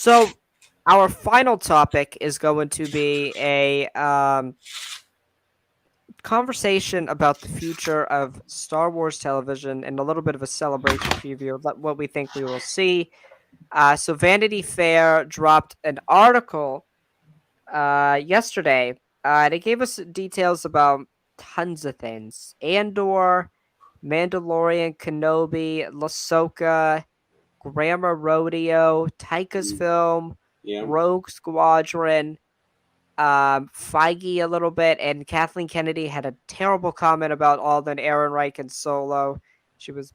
So, our final topic is going to be a conversation about the future of Star Wars television and a little bit of a celebration preview of what we think we will see. So, Vanity Fair dropped an article yesterday. They gave us details about tons of things: Andor, Mandalorian, Kenobi, Ahsoka, Grammar Rodeo, Taika's Mm, film, yeah. Rogue Squadron, Feige a little bit, and Kathleen Kennedy had a terrible comment about Alden Ehrenreich and Solo. She was.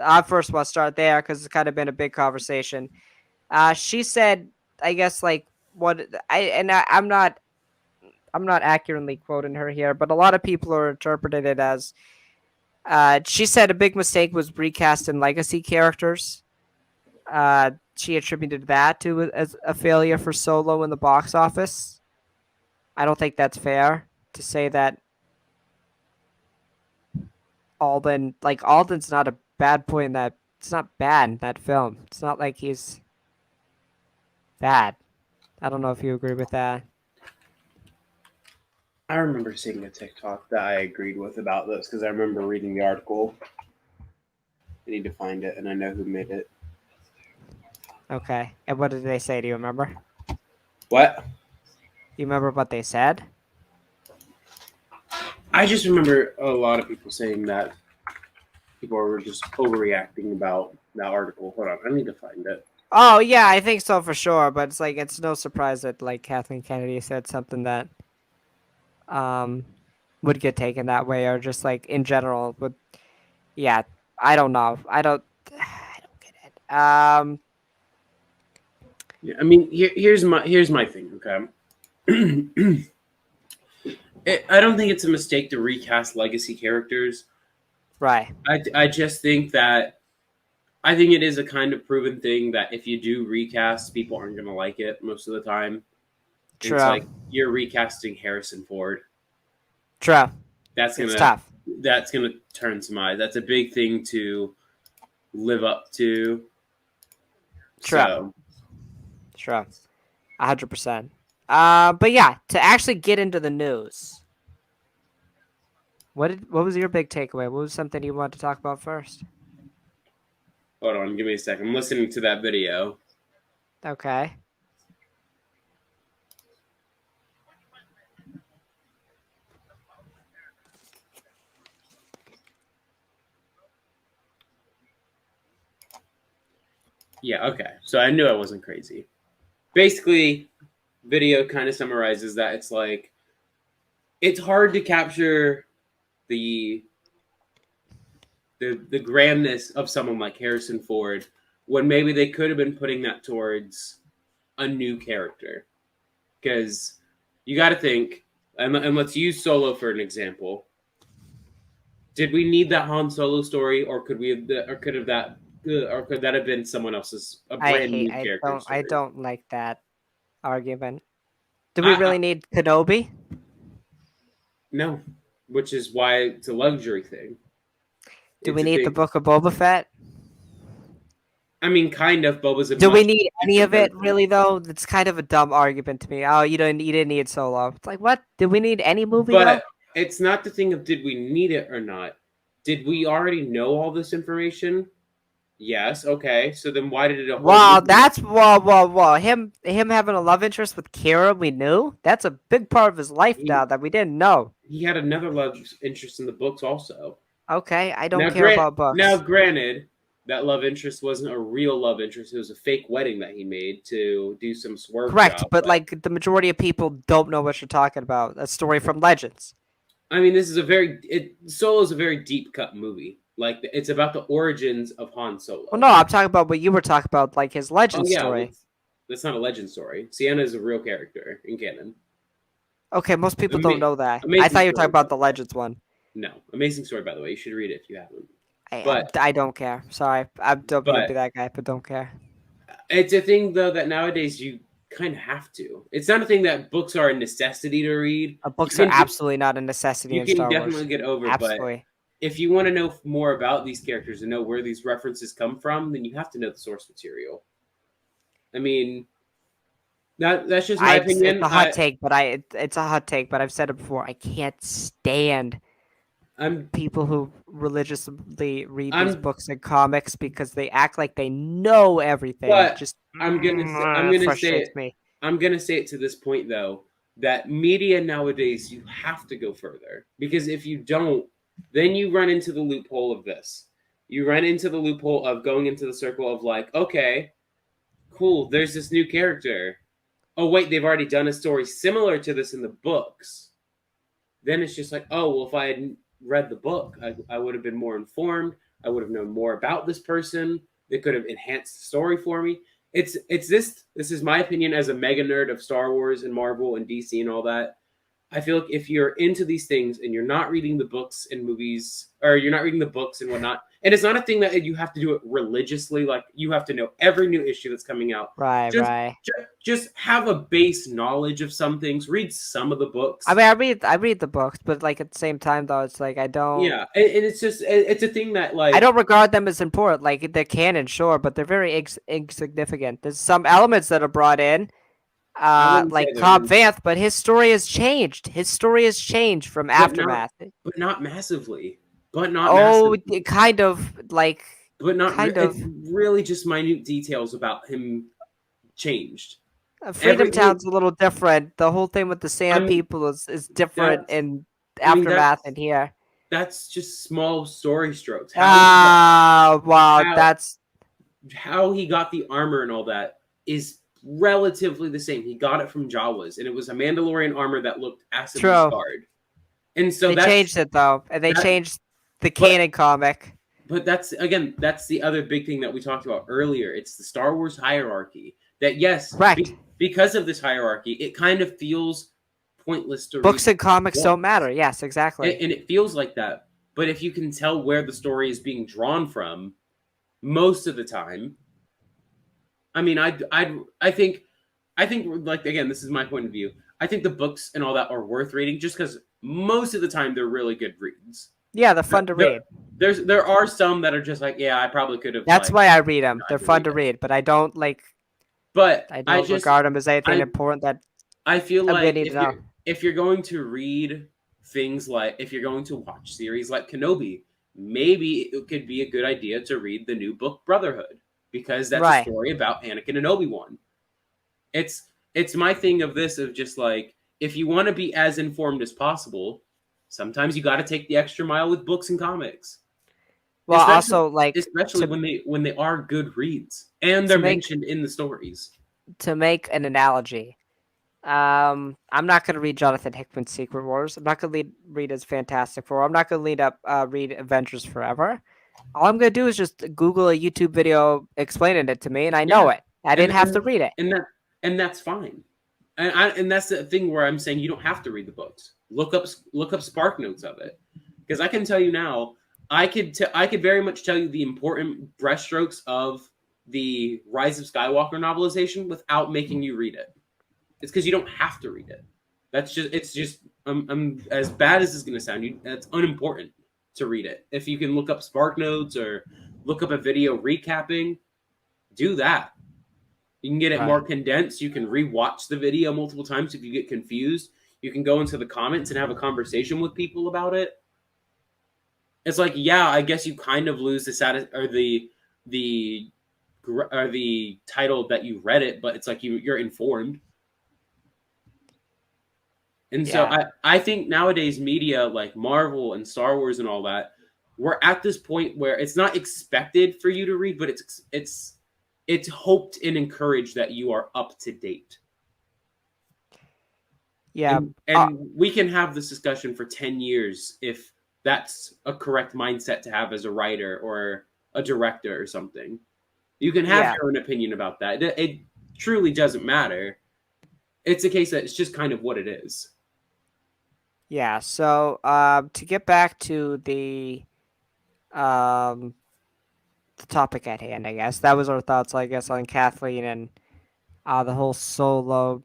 I first want to start there because it's kind of been a big conversation. She said, I guess like what I'm not accurately quoting her here, but a lot of people are interpreting it as she said a big mistake was recasting legacy characters. She attributed that to as a failure for Solo in the box office. I don't think that's fair to say that Alden's not a bad point in that. It's not bad in that film. It's not like he's bad. I don't know if you agree with that. I remember seeing a TikTok that I agreed with about this because I remember reading the article. I need to find it, and I know who made it. Okay. And what did they say? Do you remember? What? Do you remember what they said? I just remember a lot of people saying that people were just overreacting about that article. Hold on, I need to find it. Oh yeah, I think so for sure. But it's like it's no surprise that like Kathleen Kennedy said something that um would get taken that way, or just like in general would. Yeah, I don't know. I don't get it. Yeah, I mean, here's my thing. Okay, I don't think it's a mistake to recast legacy characters. Right. I just think that I think it is a kind of proven thing that if you do recast, people aren't going to like it most of the time. It's True. like you're recasting Harrison Ford. True. That's It's gonna tough. that's gonna turn some eyes. That's a big thing to live up to. True. So True. 100%. But yeah, to actually get into the news, what was your big takeaway? What was something you wanted to talk about first? hold on, give me a second. I'm listening to that video. Okay. Yeah, okay. So I knew I wasn't crazy. Basically, video kind of summarizes that it's like it's hard to capture the the grandness of someone like Harrison Ford when maybe they could have been putting that towards a new character. Because you got to think, and let's use Solo for an example. Did we need that Han Solo story, or could we have, or could that have been someone else's a brand new character I story? don't like that argument. Do we I really need Kenobi? no, which is why it's a luxury thing. Do It's we a need the big. Book of Boba Fett? I mean, kind of. Boba's a Do we much need any different of it version. really though? That's kind of a dumb argument to me. Oh, you didn't need Solo. It's like what? Did we need any movie though? But it's not the thing of did we need it or not. Did we already know all this information? Yes. Okay. So then why did a whole Wow, movie? that's wow. Him having a love interest with Kira, we knew. That's a big part of his life He now that we didn't know. he had another love interest in the books also. Okay, I don't Now, care about books. granted, that love interest wasn't a real love interest. It was a fake wedding that he made to do some swerve Correct, job. but But like the majority of people don't know what you're talking about. A story from Legends. I mean, this is Solo is a very deep cut movie. Like it's about the origins of Han Well, no, Solo. I'm talking about what you were talking about, like his Oh Legend yeah, story. that's not a legend story. Sienna is a real character in canon. Okay, most people don't Ama- know that. I Amazing thought you were talking story, by about the the way. Legends one. No, amazing story, by the way. You should read it if you haven't. I, But I don't care. Sorry, I don't mean to but be that guy, but don't care. it's a thing though that nowadays you kind of have to. It's not a thing that books are a necessity to read. You Books are can absolutely not a necessity you in can Star Wars. definitely get over, but Absolutely. if you want to know more about these characters and know where these references come from, then you have to know the source material. I mean, that's just my I it's opinion. a hot take, but it's a hot take, but I've said it before. I can't stand I'm people who religiously read these I'm books and comics because they act like they know everything. but Just I'm gonna say frustrates it. me. I'm gonna say it to this point though that media nowadays you have to go further because if you don't, then you run into the loophole of this. You run into the loophole of going into the circle of like, okay, cool, there's this new character. Oh wait, they've already done a story similar to this in the books. Then it's just like, oh well, if I had read the book, I would have been more informed. I would have known more about this person. They could have enhanced the story for me. It's this. This is my opinion as a mega nerd of Star Wars and Marvel and DC and all that. I feel like if you're into these things and you're not reading the books and movies, or you're not reading the books and whatnot, and it's not a thing that you have to do it religiously, like you have to know every new issue that's coming out. Right, Just, right. just have a base knowledge of some things. Read some of the I books. mean, I read the books, but like at the same time, though, it's like Yeah, and it's just it's a thing that I like don't regard them as important. Like they're canon, sure, but they're very insignificant. There's some elements that are brought in, I wouldn't say like they're Cobb Vanth, but his story has changed. His story has changed from but not Aftermath. but not massively, but not Oh, massively, kind of like, but not kind of. it's really just minute details about him changed. Freedom Every I mean, Town's a little different. The whole thing with the Sand I'm People is different that's in I mean Aftermath and here. that's just small story strokes. Ah, wow, How that's how he got the armor and all that is relatively the same. He got it from Jawas, and it was a Mandalorian armor that looked acidly true. scarred. And so They changed it though, and they that changed the but canon comic. but that's again that's the other big thing that we talked about earlier. It's the Star Wars hierarchy. That yes, Correct. because of this hierarchy, it kind of feels pointless to read Books and comics don't books. matter. Yes, exactly. And it feels like that. But if you can tell where the story is being drawn from, most of the time, I mean, I think like again, this is my point of view. I think the books and all that are worth reading just because most of the time they're really good reads. Yeah, they're fun to There, read. there are some that are just like, yeah, I probably could have That's like why I read them. tried They're to fun read to it. read, but I don't like. But I don't regard them as anything I important that I feel I'm gonna like need to know. if you're going to read things like if you're going to watch series like Kenobi, maybe it could be a good idea to read the new book Brotherhood because that's a Right. story about Anakin and Obi-Wan. It's my thing of this of just like if you want to be as informed as possible, sometimes you got to take the extra mile with books and comics. Well, Especially also like especially to when they are good reads and to they're make mentioned in the stories. to make an analogy. I'm not gonna read Jonathan Hickman's Secret Wars. I'm not gonna read his Fantastic Four. I'm not gonna read Avengers Forever. All I'm gonna do is just Google a YouTube video explaining it to me, and I know Yeah. it. I And didn't have and to read it. and that and that's fine. And that's the thing where I'm saying you don't have to read the books. Look up spark notes of it because I can tell you now. I could very much tell you the important brushstrokes of the Rise of Skywalker novelization without making you read it. It's because you don't have to read it. That's just it's just as bad as it's going to sound. It's unimportant to read it. If you can look up spark notes or look up a video recapping, do that. You can get it more Right. condensed. You can rewatch the video multiple times if you get confused. You can go into the comments and have a conversation with people about it. It's like, yeah, I guess you kind of lose the the or the title that you read it, but it's like you're informed. And so Yeah. I think nowadays media like Marvel and Star Wars and all that, we're at this point where it's not expected for you to read, but it's hoped and encouraged that you are up to date. Yeah. And we can have this discussion for 10 years if that's a correct mindset to have as a writer or a director or something. You can have Yeah. your own opinion about that. It truly doesn't matter. It's a case that it's just kind of what it is. Yeah. So, to get back to um the topic at hand, I guess that was our thoughts, I guess, on Kathleen and the whole Solo,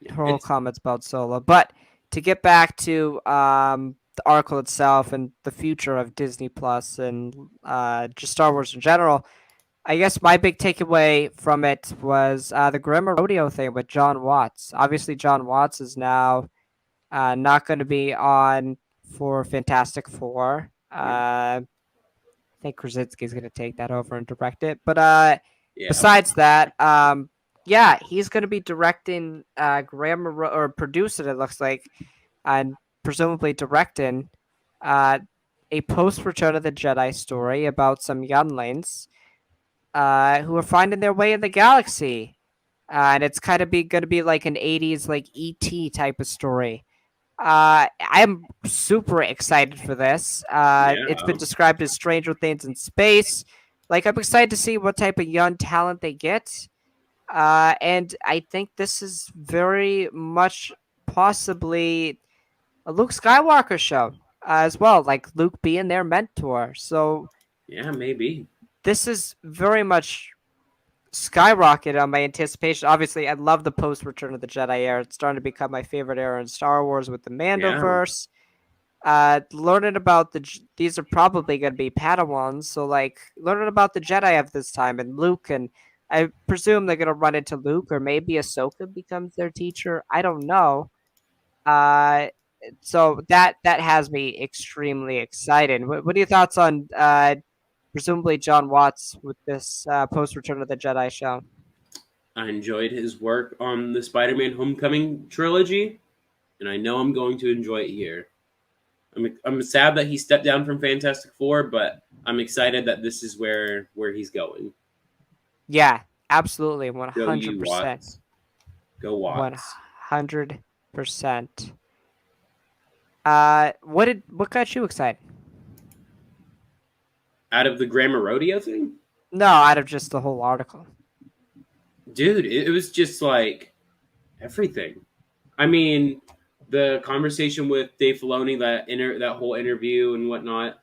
Yeah, her whole it's comments about Solo. But to get back to the article itself and the future of Disney Plus and just Star Wars in general, I guess my big takeaway from it was the Grimmer Rodeo thing with John Watts. Obviously, John Watts is now not going to be on for Fantastic Four. Yeah. I think Krasinski's going to take that over and direct it. But Yeah. besides that, yeah, he's going to be directing or producing, it looks like, and presumably directing uh, a post Return of the Jedi story about some younglings who are finding their way in the galaxy. And it's kind of going to be like an 80s, like E.T. type of story. I'm super excited for this. It's Yeah. been described as Stranger Things in space. Like, I'm excited to see what type of young talent they get. And I think this is very much possibly a Luke Skywalker show as well, like Luke being their mentor. So Yeah, maybe. this is very much skyrocketed on my anticipation. Obviously, I love the post Return of the Jedi era. It's starting to become my favorite era in Star Wars with the Yeah. Mandoverse. Learning about these are probably going to be Padawans, so like learning about the Jedi of this time and Luke, and I presume they're going to run into Luke or maybe Ahsoka becomes their teacher. I don't know. Uh, so that has me extremely excited. What are your thoughts on presumably John Watts with this post Return of the Jedi show? I enjoyed his work on the Spider-Man Homecoming trilogy, and I know I'm going to enjoy it here. I'm sad that he stepped down from Fantastic Four, but I'm excited that this is where he's going. Yeah, absolutely, Go 100%, you Watts. Go Watts. 100%. What got you excited? Out of the Grammar Rodeo thing? No, out of just the whole article. Dude, it was just like everything. I mean, the conversation with Dave Filoni, that whole interview and whatnot.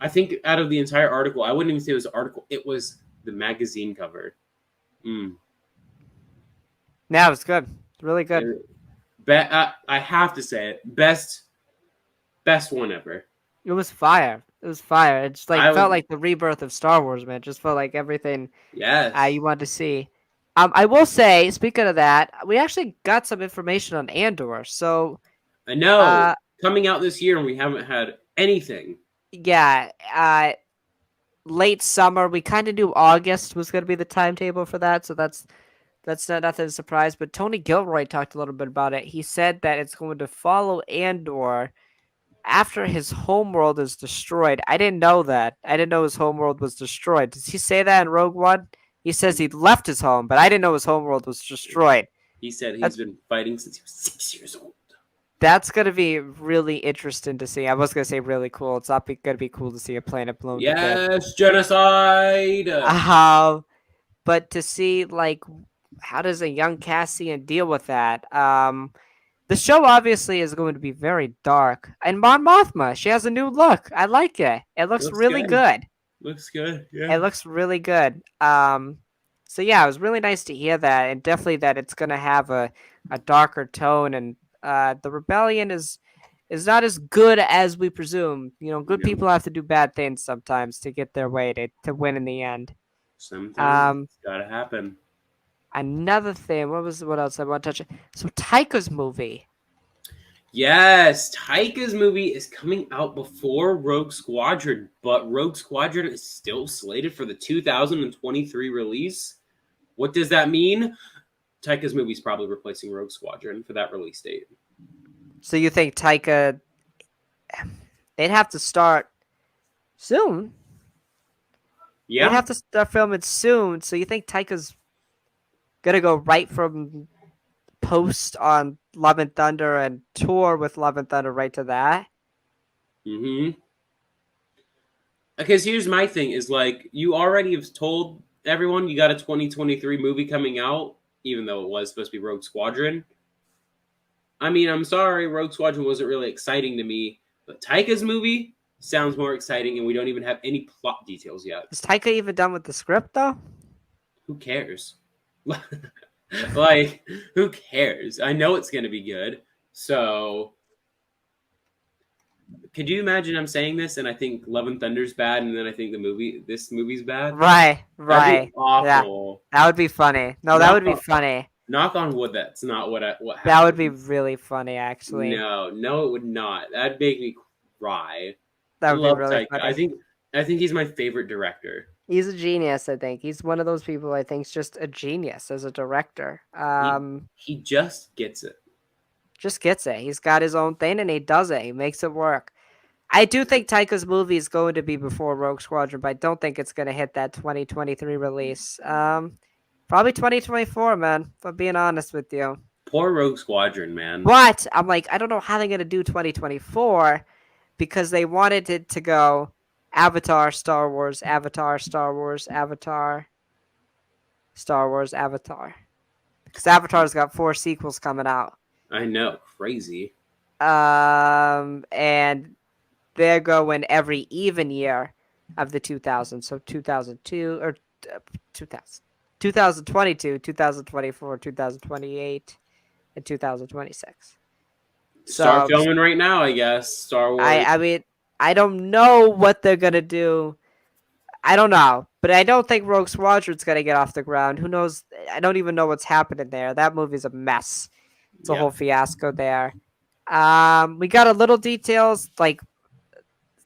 I think out of the entire article, I wouldn't even say it was an article. It was the magazine cover. Mm. Yeah, it was good. Really good. I have to say it. Best one ever. It was fire. It was fire. It just like I felt was like the rebirth of Star Wars, man. It just felt like everything yes. you wanted to see. I will say, speaking of that, we actually got some information on Andor. So, I know uh, coming out this year and we haven't had anything. yeah, late summer. We kind of knew August was going to be the timetable for that, so that's not nothing to surprise. But Tony Gilroy talked a little bit about it. He said that it's going to follow Andor after his homeworld is destroyed. I didn't know that. I didn't know his homeworld was destroyed. Does he say that in Rogue One? He says he left his home, but I didn't know his homeworld was destroyed. He said he's That's been fighting since he was 6 years old. that's gonna be really interesting to see. I was gonna say really cool. It's not gonna be cool to see a planet blown to bits. Yes, genocide. But to see like how does a young Cassian deal with that? The show obviously is going to be very dark. And Mon Mothma, she has a new look. I like it. It It looks looks really good. good. Looks good. It Yeah. looks really good. So yeah, it was really nice to hear that, and definitely that it's gonna have a darker tone, and the rebellion is not as good as we presume. You know, good Yeah. people have to do bad things sometimes to get their way to win in the end. Sometimes Um, it's gotta happen. Another thing, what else I want to touch? So Taika's movie. Yes, Taika's movie is coming out before Rogue Squadron, but Rogue Squadron is still slated for the 2023 release. What does that mean? Taika's movie is probably replacing Rogue Squadron for that release date. So you think Taika? They'd have to start soon. They'd Yeah. have to start filming soon. So you think Taika's gonna go right from post on Love and Thunder and tour with Love and Thunder right to that? Mm-hmm. Because here's my thing: is like you already have told everyone you got a 2023 movie coming out, even though it was supposed to be Rogue Squadron. I mean, I'm sorry, Rogue Squadron wasn't really exciting to me, but Taika's movie sounds more exciting, and we don't even have any plot details yet. Is Taika even done with the script though? Who cares? Like, who cares? I know it's going to be good. So, Could you imagine I'm saying this and I think Love and Thunder's bad, and then I think this movie's bad? Right, That'd be right. Yeah, awful. that would be funny. No, that Knock would be on, funny. knock on wood. That's not what That would be happens. really funny, actually. No, no, it would not. That'd make me cry. That I would be love really Taika. funny. I think he's my favorite director. He's a genius, I think. He's one of those people I think is just a genius as a director. He just gets it. Just gets it. He's got his own thing and he does it. He makes it work. I do think Taika's movie is going to be before Rogue Squadron, but I don't think it's going to hit that 2023 release. Probably 2024, man, if I'm being honest with you. Poor Rogue Squadron, man. But I'm like, I don't know how they're going to do 2024 because they wanted it to go Avatar, Star Wars, Avatar, Star Wars, Avatar, Star Wars, Avatar. Because Avatar's got 4 sequels coming out. I know, crazy. And they're going every even year of the 2000s. So 2002 or 2000, 2022, 2024, 2028, and 2026. Start So filming right now, I guess. Star Wars. I mean, I don't know what they're gonna do. I don't know, but I don't think Rogue Squadron's gonna get off the ground. Who knows? I don't even know what's happening there. That movie's a mess. It's a Yeah. whole fiasco there. We got a little details like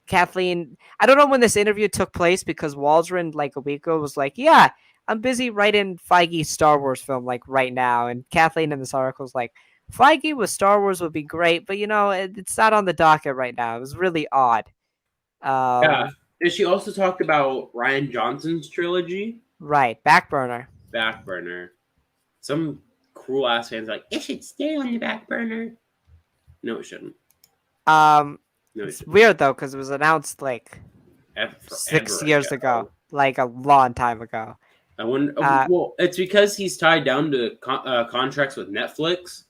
Kathleen. I don't know when this interview took place because Waldron like a week ago was like, "Yeah, I'm busy writing Feige's Star Wars film like right now," and Kathleen in this article was like, "Feige with Star Wars would be great, but it's not on the docket right now." It was really odd. Yeah. And she also talked about Ryan Johnson's trilogy, Right, back burner. back burner. Some cruel ass fans are like, it should stay on the back burner. No, it shouldn't. Um, No, it it's shouldn't. weird though because it was announced like Forever 6 years ago, like a long time ago. I wonder. Uh, Well, it's because he's tied down to contracts with Netflix.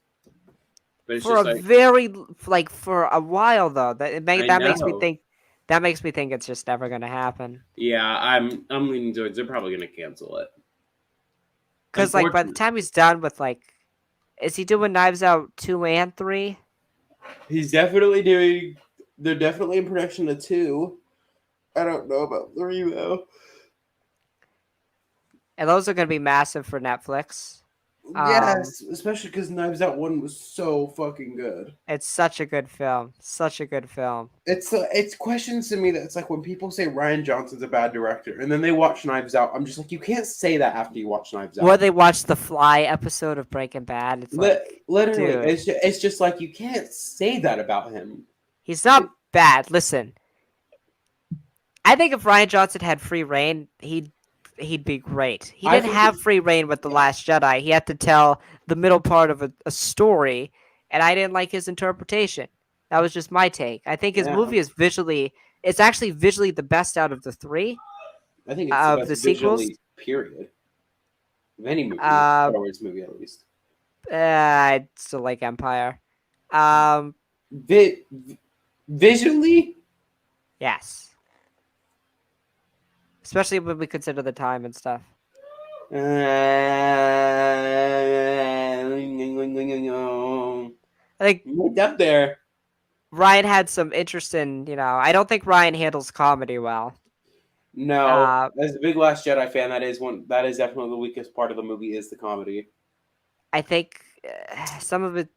But it's for just a like, very like for a while though, that I makes me know. think that makes me think it's just never gonna happen. Yeah, I'm leaning towards they're probably gonna cancel it. Because like by the time he's done with like, is he doing Knives Out 2 and 3? He's definitely doing. They're definitely in production of 2. I don't know about 3 though. And those are gonna be massive for Netflix. Yes, especially because Knives Out 1 was so fucking good. It's such a good film. Such a good film. It's questions to me that it's like when people say Ryan Johnson's a bad director and then they watch Knives Out, I'm just like, you can't say that after you watch Knives Out. Or they watched the Fly episode of Breaking Bad. It's like, Literally, dude. it's just like you can't say that about him. He's not bad. Listen, I think if Ryan Johnson had free reign, he'd be great. He didn't have free reign with The Last Jedi. He had to tell the middle part of a story, and I didn't like his interpretation. That was just my take. I think his movie is it's actually visually the best out of the 3 I think it's of the the best sequels. visually, period. Of any movie, Star Wars movie at least. I still like Empire. Visually, Yes. Especially when we consider the time and stuff. I I think up there. Ryan had some interesting, I don't think Ryan handles comedy well. No, as a big Last Jedi fan, that is definitely the weakest part of the movie is the comedy. I think some of it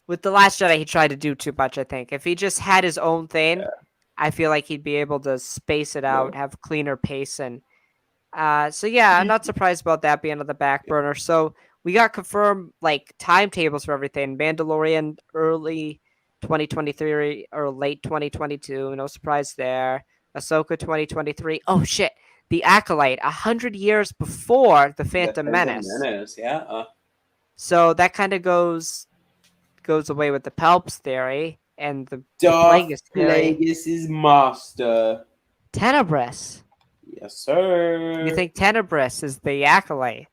with The Last Jedi, he tried to do too much. I think if he just had his own thing, I feel like he'd be able to space it out, have cleaner pace, and so yeah, I'm not surprised about that being on the back burner. So we got confirmed like timetables for everything. Mandalorian early 2023 or late 2022. No surprise there. Ahsoka 2023. Oh shit, The Acolyte 100 years before the Phantom Menace. Yeah. So that kind of goes away with the Palps theory and the Darth Plagueis theory. Plagueis' master. Tenebris. Yes, sir. You think Tenebris is the Acolyte?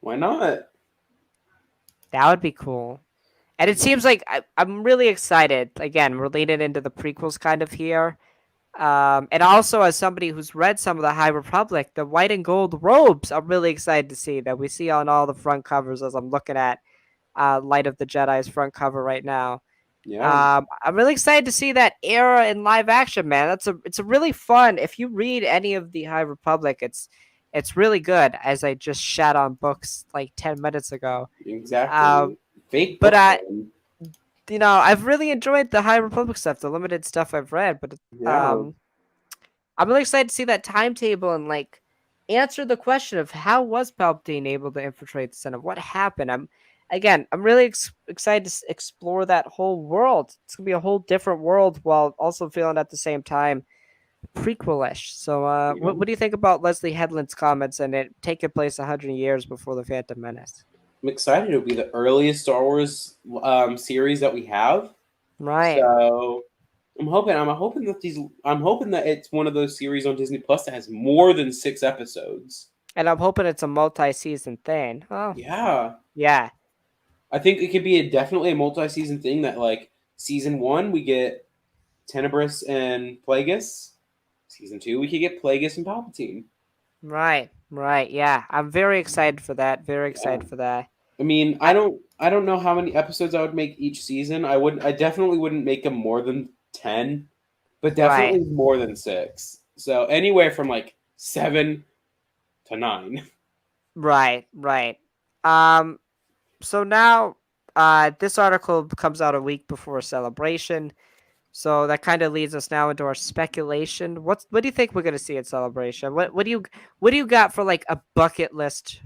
Why not? That would be cool. And it seems like I'm really excited. Again, we're leaning into the prequels kind of here. And also, as somebody who's read some of the High Republic, the white and gold robes, I'm really excited to see that we see on all the front covers as I'm looking at Light of the Jedi's front cover right now. Yeah. I'm really excited to see that era in live action, man. It's a really fun. If you read any of the High Republic, it's really good. As I just shat on books like 10 minutes ago. Um, Exactly. Fake but book fan. I've really enjoyed the High Republic stuff, the limited stuff I've read. But Yeah. um, I'm really excited to see that timetable and like answer the question of how was Palpatine able to infiltrate the Senate? What happened? I'm really excited to explore that whole world. It's gonna be a whole different world while also feeling at the same time prequelish. So, Yeah. what do you think about Leslie Headland's comments and it taking place 100 years before the Phantom Menace? I'm excited. It'll be the earliest Star Wars series that we have. Right, So I'm hoping that it's one of those series on Disney Plus that has more than 6 episodes. and I'm hoping it's a multi-season thing. Oh, Yeah. yeah, I think it could be definitely a multi-season thing that like season 1 we get Tenebris and Plagueis. Season 2 we could get Plagueis and Palpatine. right, yeah. I'm very excited for that. Very Yeah. excited for that. I mean, I, I don't know how many episodes I would make each season. I definitely wouldn't make them more than 10, but right. definitely more than 6. So anywhere from like 7 to 9. Right. Um, so now, this article comes out a week before Celebration, so that kind of leads us now into our speculation. What do you think we're gonna see at Celebration? What do you got for like a bucket list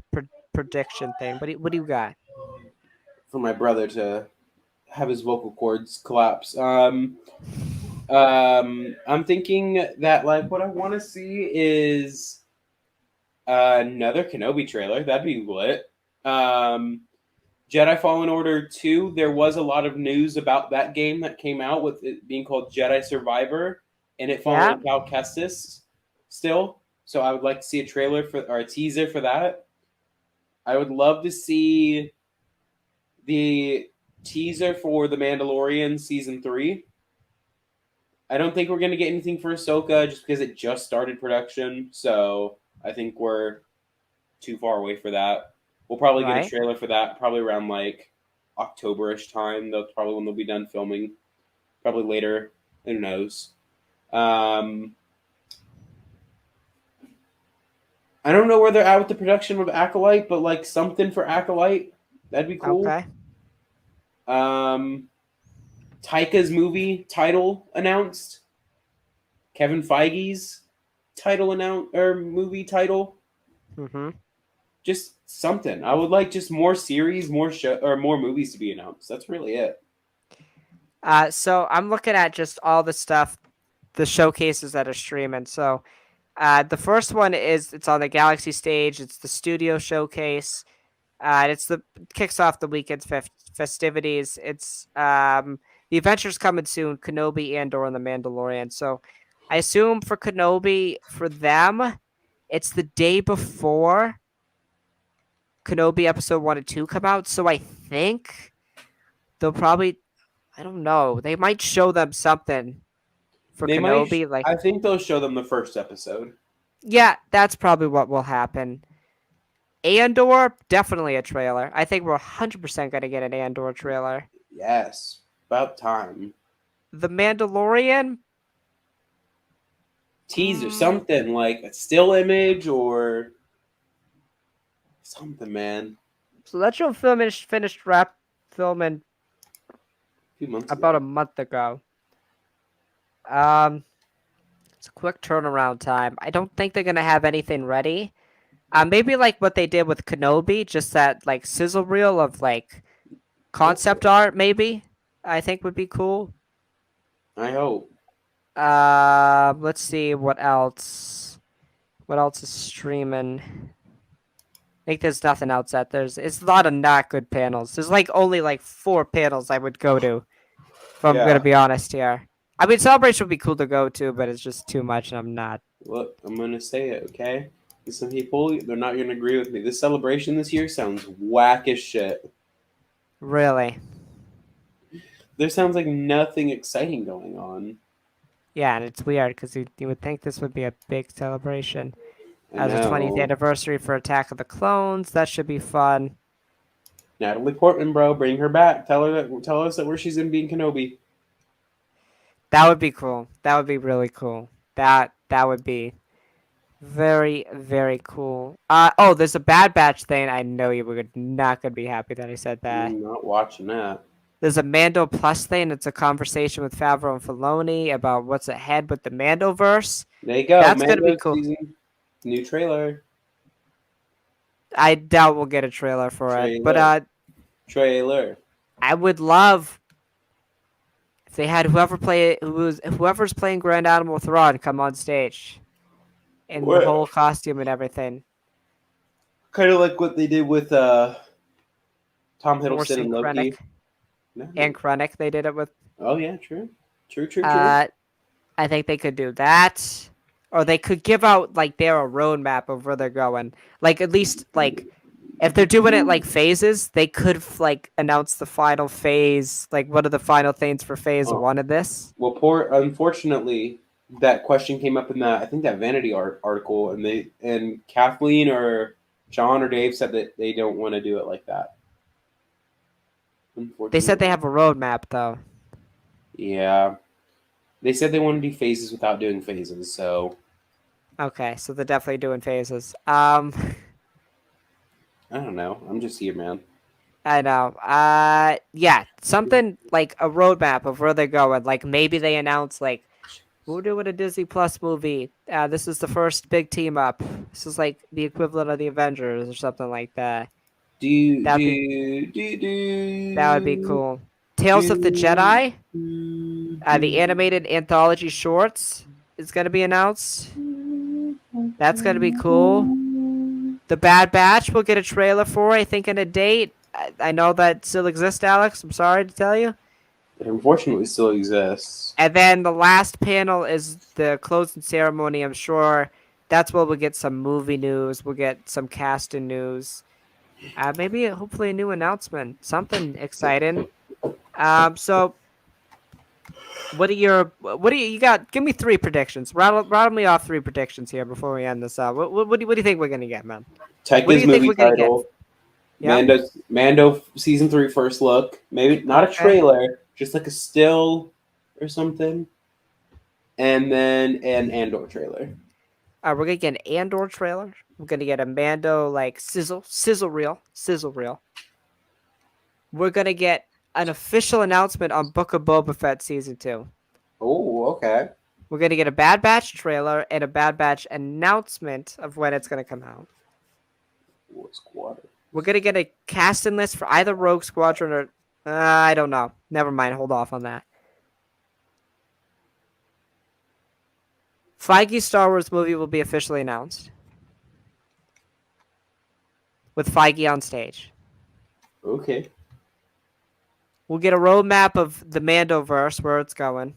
prediction thing? What do you got? For my brother to have his vocal cords collapse. I'm thinking that like what I want to see is another Kenobi trailer. That'd be lit. Um, Jedi Fallen Order 2, there was a lot of news about that game that came out with it being called Jedi Survivor and it Yeah. following Cal Kestis still. So I would like to see a trailer for or a teaser for that. I would love to see the teaser for The Mandalorian season 3. I don't think we're going to get anything for Ahsoka just because it just started production. So I think we're too far away for that. We'll probably get a Right. trailer for that probably around like October-ish time. That's probably when they'll be done filming. Probably later. Who knows? Um, I don't know where they're at with the production of Acolyte, but like something for Acolyte, that'd be cool. Okay. Um, Taika's movie title announced. Kevin Feige's title announced or movie title. Mm-hmm. Just something. I would like just more series, more show or more movies to be announced. That's really it. So I'm looking at just all the stuff, the showcases that are streaming. So, the first one is it's on the Galaxy stage. It's the studio showcase. It's the kicks off the weekend's festivities. It's the adventure's coming soon. Kenobi, Andor, and the Mandalorian. So, I assume for Kenobi, for them, it's the day before Kenobi episode 1 and 2 come out. So I think they'll probably, I don't know, they might show them something for They might. Kenobi. Like, I think they'll show them the first episode. yeah, that's probably what will happen. Andor, definitely a trailer. I think we're 100% going to get an Andor trailer. Yes, about time. The Mandalorian, Teaser, mm, something like a still image or something, man. so that show finished wrap filming A few months about a ago. month ago. Um, it's a quick turnaround time. I don't think they're going to have anything ready. Maybe like what they did with Kenobi, just that like sizzle reel of like concept art, maybe I think would be cool. I hope. Let's see what else. What else is streaming? I think there's nothing else that it's a lot of not good panels. There's like only like 4 panels I would go to, if I'm gonna Yeah. be honest here. I mean, Celebration would be cool to go to, but it's just too much, and I'm not Look, I'm gonna say it, okay? And some people they're not gonna agree with me. This celebration this year sounds whack as shit. really. There sounds like nothing exciting going on. Yeah, and it's weird because you would think this would be a big celebration. I As a 20th know. anniversary for Attack of the Clones, that should be fun. Natalie Portman, bro, bring her back. Tell us that where she's in being Kenobi. That would be cool. That would be really cool. That would be very, very cool. Oh, there's a Bad Batch thing. I know you were not gonna be happy that I said that. Not watching that. There's a Mando Plus thing. It's a conversation with Favreau and Filoni about what's ahead with the Mandoverse. There you go. That's gonna be Mando cool. season, new trailer. I doubt we'll get a trailer for it, but Trailer. I would love if they had whoever's playing Grand Admiral Thrawn come on stage in the whole costume and everything. Kind of like what they did with Tom Hiddleston Orson and Loki. Krennic. No. And Krennic, they did it with. Oh yeah, true. I think they could do that, or they could give out like their roadmap of where they're going. Like at least like if they're doing it like phases, they could like announce the final phase. Like what are the final things for phase one of this? Well, unfortunately, that question came up in that Vanity article, and Kathleen or John or Dave said that they don't want to do it like that. They said they have a roadmap though. Yeah. They said they want to do phases without doing phases, so. Okay, so they're definitely doing phases. I don't know. I'm just here, man. I know. Yeah, something like a roadmap of where they're going. Like maybe they announce like we're doing a Disney Plus movie. This is the first big team up. This is like the equivalent of the Avengers or something like that. That would be cool. Tales of the Jedi. The animated anthology shorts is going to be announced. That's going to be cool. The Bad Batch will get a trailer for, I think, in a date. I know that still exists, Alex. I'm sorry to tell you. It unfortunately still exists. And then the last panel is the closing ceremony. I'm sure that's where we'll get some movie news. We'll get some casting news. Maybe, hopefully, a new announcement. Something exciting. So, what do you got? Give me 3 predictions. Rattle me off 3 predictions here before we end this up. What do you think we're gonna get, man? Taika's movie title. Mando season 3 first look. Maybe not a trailer, just like a still or something. And then an Andor trailer. We're gonna get an Andor trailer. We're gonna get a Mando like sizzle reel. We're gonna get an official announcement on Book of Boba Fett season 2. Oh, okay. We're gonna get a Bad Batch trailer and a Bad Batch announcement of when it's gonna come out. We're gonna get a casting list for either Rogue Squadron or I don't know. Never mind. Hold off on that. Feige's Star Wars movie will be officially announced with Feige on stage. Okay. We'll get a roadmap of the Mandoverse, where it's going.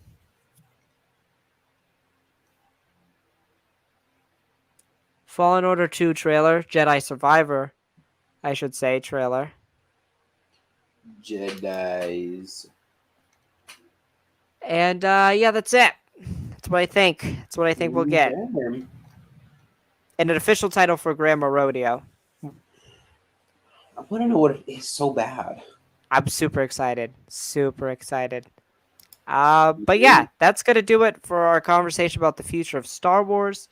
Fallen Order 2 trailer. Jedi Survivor, I should say, trailer. Jedis. And, yeah, that's it. That's what I think. That's what I think we'll get. Damn. And an official title for Grandma Rodeo. I want to know what it is so bad. I'm super excited. Super excited. But yeah, that's going to do it for our conversation about the future of Star Wars.